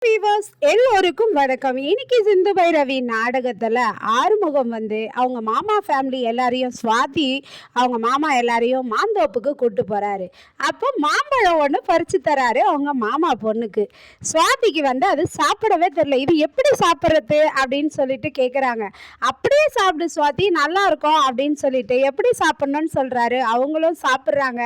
Viewers எல்லோருக்கும் வணக்கம். இன்னைக்கு சிந்து பைரவி நாடகத்துல ஆறுமுகம் அவங்க மாமா ஃபேமிலி எல்லாரையும் சுவாதி அவங்க மாமா எல்லாரையும் மாந்தோப்புக்கு கூட்டு போறாரு. அப்போ மாம்பழம் ஒன்று பறிச்சு தராரு அவங்க மாமா பொண்ணுக்கு. சுவாதிக்கு அது சாப்பிடவே தெரியல. இது எப்படி சாப்பிட்றது அப்படின்னு சொல்லிட்டு கேட்குறாங்க. அப்படியே சாப்பிடு சுவாதி, நல்லா இருக்கும் அப்படின்னு சொல்லிட்டு எப்படி சாப்பிடணும்னு சொல்றாரு. அவங்களும் சாப்பிட்றாங்க.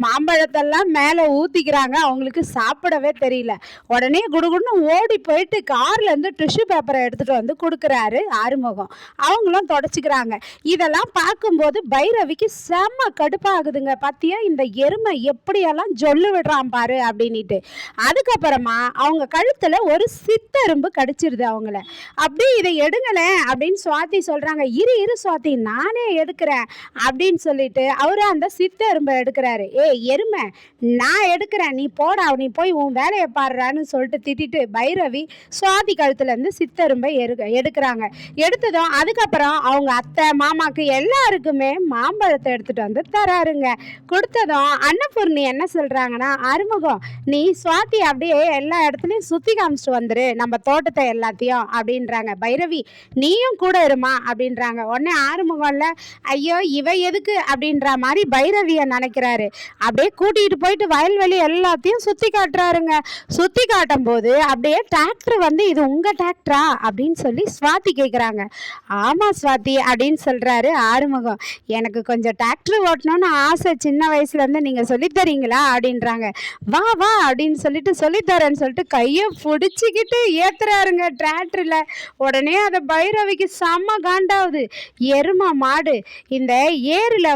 மாம்பழத்தெல்லாம் மேலே ஊத்திக்கிறாங்க. அவங்களுக்கு சாப்பிடவே தெரியல. உடனே குடுகுடுன்னு ஓடி போயிட்டு கார்லேருந்து டிஷ்யூ பேப்பரை எடுத்துகிட்டு கொடுக்குறாரு ஆறுமுகம். அவங்களும் தொடச்சிக்கிறாங்க. இதெல்லாம் பார்க்கும்போது பைரவிக்கு செம்ம கடுப்பாகுதுங்க. பார்த்தியா இந்த எருமை எப்படியெல்லாம் ஜொல்லு விடுறான் பாரு அப்படின்ட்டு. அதுக்கப்புறமா அவங்க கழுத்தில் ஒரு சித்தெரும்பு கடிச்சிருது அவங்கள. அப்படி இதை எடுங்களேன் அப்படின்னு சுவாதி சொல்கிறாங்க. இரு சுவாதி, நானே எடுக்கிறேன் அப்படின்னு சொல்லிட்டு அவரு அந்த சித்தெரும்பை எடுக்கிறாரு. எருமை, நான் எடுக்கிறேன், நீ போடா, நீ போய் உன் வேலையை பாடுறான்னு சொல்லிட்டு திட்டிட்டு பைரவி சுவாதி கழுத்துலேருந்து சித்தரும்பை எடுக்கிறாங்க. எடுத்ததும் அதுக்கப்புறம் அவங்க அத்தை மாமாக்கு எல்லாருக்குமே மாம்பழத்தை எடுத்துகிட்டு தராருங்க. கொடுத்ததும் அன்னபூர்ணி என்ன சொல்கிறாங்கன்னா, ஆறுமுகம், நீ சுவாதி அப்படியே எல்லா இடத்துலையும் சுற்றி காமிச்சிட்டு வந்துரு நம்ம தோட்டத்தை எல்லாத்தையும் அப்படின்றாங்க. பைரவி, நீயும் கூட இருமா அப்படின்றாங்க. உடனே ஆறுமுகம்ல ஐயோ இவ எதுக்கு அப்படின்ற மாதிரி பைரவியை நினைக்கிறாரு. அப்படியே கூட்டிகிட்டு போயிட்டு வயல்வெளி எல்லாத்தையும் சுற்றி காட்டுறாருங்க. சுற்றி காட்டும் போது அப்படியே டிராக்டர் இது உங்கள் டிராக்டரா அப்படின்னு சொல்லி சுவாதி கேட்குறாங்க. ஆமாம் சுவாதி அப்படின்னு சொல்கிறாரு ஆறுமுகம். எனக்கு கொஞ்சம் டிராக்டர் ஓட்டணும்னு ஆசை, சின்ன வயசுலேருந்து நீங்கள் சொல்லித்தரீங்களா அப்படின்றாங்க. வா வா அப்படின்னு சொல்லிட்டு சொல்லித்தரேன்னு சொல்லிட்டு கையை பிடிச்சிக்கிட்டு ஏற்றுறாருங்க டிராக்டரில். உடனே அதை பைரவிக்கு செம்ம காண்டாவுது. எருமா மாடு, இந்த ஏரில்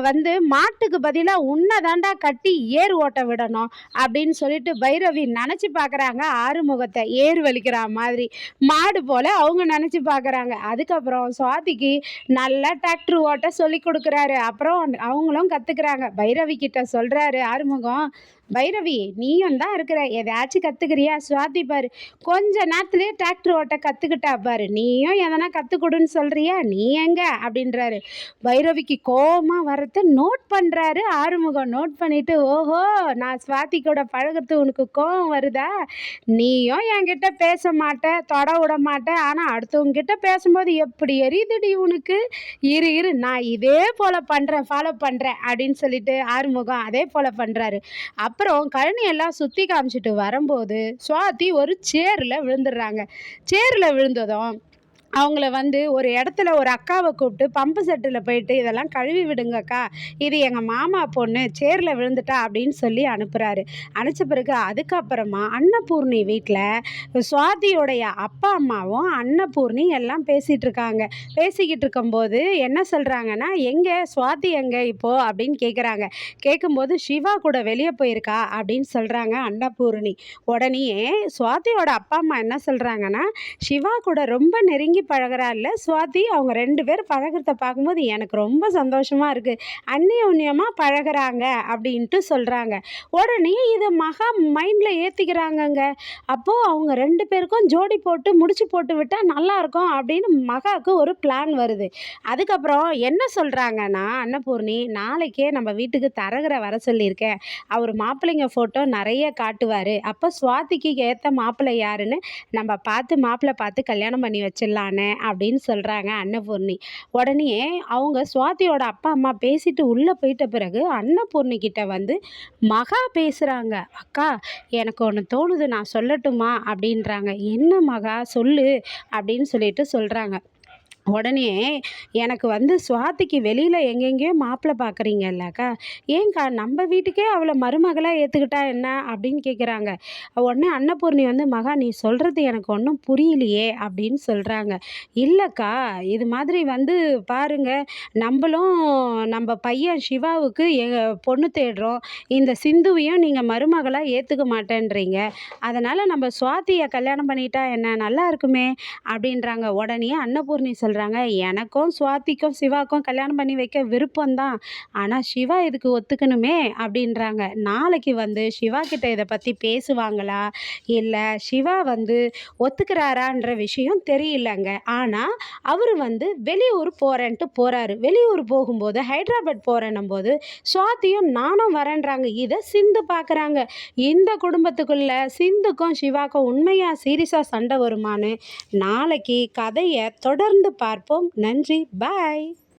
மாட்டுக்கு பதிலாக உன்னை தாண்டா கட்டி ஏர் ஓட்ட விடணும் அப்படின்னு சொல்லிட்டு பைரவி நினச்சி பார்க்குறாங்க ஆறுமுகத்தை. ஏர் வலிக்கிற மாதிரி மாடு போல அவங்க நினச்சி பார்க்குறாங்க. அதுக்கப்புறம் சுவாதிக்கு நல்லா டிராக்டர் ஓட்ட சொல்லி கொடுக்குறாரு. அப்புறம் அவங்களும் கற்றுக்குறாங்க. பைரவி கிட்ட சொல்கிறாரு ஆறுமுகம், பைரவி நீயும் தான் இருக்கிற, எதாச்சும் கற்றுக்கிறியா? சுவாதி பாரு கொஞ்ச நேரத்துலேயே டிராக்டர் ஓட்ட கற்றுக்கிட்டா பாரு, நீயும் எதனா கற்றுக்கொடுன்னு சொல்கிறியா? நீ எங்க அப்படின்றாரு. பைரவிக்கு கோபமாக வரத்தை நோட் பண்ணுறாரு ஆறுமுகம். நோட் பண்ணிவிட்டு, ஓஹோ நான் சுவாதி கூட பழகிறது உனக்கு கோபம் வருதா? நீயும் என்கிட்ட பேச மாட்டேன், தொட விட மாட்டேன், ஆனால் அடுத்தவங்ககிட்ட பேசும்போது எப்படி எரியுதுடி உனக்கு? இரு நான் இதே போல் பண்ணுறேன், ஃபாலோ பண்ணுறேன் அப்படின்னு சொல்லிட்டு ஆறுமுகம் அதே போல் பண்ணுறாரு. அப்புறம் கழனி எல்லாம் சுற்றி காமிச்சிட்டு வரும்போது சுவாதி ஒரு சேரில் விழுந்துடுறாங்க. சேரில் விழுந்ததும் அவங்கள ஒரு இடத்துல ஒரு அக்காவை கூப்பிட்டு பம்பு செட்டில் போயிட்டு இதெல்லாம் கழுவி விடுங்கக்கா, இது எங்கள் மாமா பொண்ணு சேரில் விழுந்துட்டா அப்படின்னு சொல்லி அனுப்புகிறாரு. அனுப்பிச்ச பிறகு அதுக்கப்புறமா அன்னபூர்ணி வீட்டில் சுவாதியோடைய அப்பா அம்மாவும் அன்னபூர்ணி எல்லாம் பேசிகிட்டு இருக்காங்க. பேசிக்கிட்டு இருக்கும்போது என்ன சொல்கிறாங்கன்னா, எங்கே சுவாதி எங்கே இப்போது அப்படின்னு கேட்குறாங்க. கேட்கும்போது சிவா கூட வெளியே போயிருக்கா அப்படின்னு சொல்கிறாங்க அன்னபூர்ணி. உடனே சுவாதியோட அப்பா அம்மா என்ன சொல்கிறாங்கன்னா, சிவா கூட ரொம்ப நெருங்கி பழகிறா இல்லை சுவாதி, அவங்க 2 பேர் பழகிறத பார்க்கும்போது எனக்கு ரொம்ப சந்தோஷமாக இருக்குது, அந்நியோன்யமாக பழகிறாங்க அப்படின்ட்டு சொல்கிறாங்க. உடனே இதை மகா மைண்டில் ஏற்றிக்கிறாங்கங்க. அப்போது அவங்க 2 பேருக்கும் ஜோடி போட்டு முடிச்சு போட்டு விட்டால் நல்லாயிருக்கும் அப்படின்னு மகாவுக்கு ஒரு பிளான் வருது. அதுக்கப்புறம் என்ன சொல்கிறாங்கன்னா, அன்னபூர்ணி நாளைக்கே நம்ம வீட்டுக்கு தரகரை வர சொல்லியிருக்கேன், அவர் மாப்பிள்ளைங்க ஃபோட்டோ நிறைய காட்டுவார், அப்போ சுவாதிக்கு ஏற்ற மாப்பிள்ளை யாருன்னு நம்ம மாப்பிள்ளை பார்த்து கல்யாணம் பண்ணி வச்சிடலாம் அப்படின்னு சொல்கிறாங்க அன்னபூர்ணி. உடனே அவங்க சுவாதியோட அப்பா அம்மா பேசிட்டு உள்ளே போயிட்ட பிறகு அன்னபூர்ணி கிட்ட மகா பேசுகிறாங்க. அக்கா எனக்கு ஒன்று தோணுது, நான் சொல்லட்டுமா அப்படின்றாங்க. என்ன மகா சொல்லு அப்படின்னு சொல்லிட்டு சொல்கிறாங்க. உடனே எனக்கு சுவாதிக்கு வெளியில் எங்கெங்கேயோ மாப்பிள்ளை பார்க்குறீங்கல்லக்கா, ஏங்க்கா நம்ம வீட்டுக்கே அவளை மருமகளாக ஏற்றுக்கிட்டா என்ன அப்படின்னு கேட்குறாங்க. உடனே அன்னபூர்ணி மகா நீ சொல்கிறது எனக்கு ஒன்றும் புரியலையே அப்படின்னு சொல்கிறாங்க. இல்லைக்கா, இது மாதிரி பாருங்க, நம்மளும் நம்ம பையன் சிவாவுக்கு பொண்ணு தேடுறோம், இந்த சிந்துவையும் நீங்கள் மருமகளாக ஏற்றுக்க மாட்டேன்றீங்க, அதனால் நம்ம சுவாதியை கல்யாணம் பண்ணிட்டா என்ன, நல்லா இருக்குமே அப்படின்றாங்க. உடனே அன்னபூர்ணி சொல்கிறாங்க, சொல்கிறாங்க, எனக்கும் சுவாதிக்கும் சிவாக்கும் கல்யாணம் பண்ணி வைக்க விருப்பம்தான், ஆனால் சிவா இதுக்கு ஒத்துக்கணுமே அப்படின்றாங்க. நாளைக்கு வந்து சிவா கிட்ட இதை பற்றி பேசுவாங்களா, இல்லை சிவா வந்து ஒத்துக்கிறாரான்ற விஷயம் தெரியலங்க. ஆனால் அவர் வந்து வெளியூர் போகிறேன்ட்டு போகிறாரு. வெளியூர் போகும்போது ஹைதராபாத் போகிறேன்னும் போது சுவாதியும் நானும் வரேன்றாங்க. இதை சிந்து பார்க்குறாங்க. இந்த குடும்பத்துக்குள்ள சிந்துக்கும் சிவாக்கும் உண்மையா சீரியஸாக சண்டை வருமானு நாளைக்கு கதையை தொடர்ந்து பார்ப்போம். நன்றி, பாய்.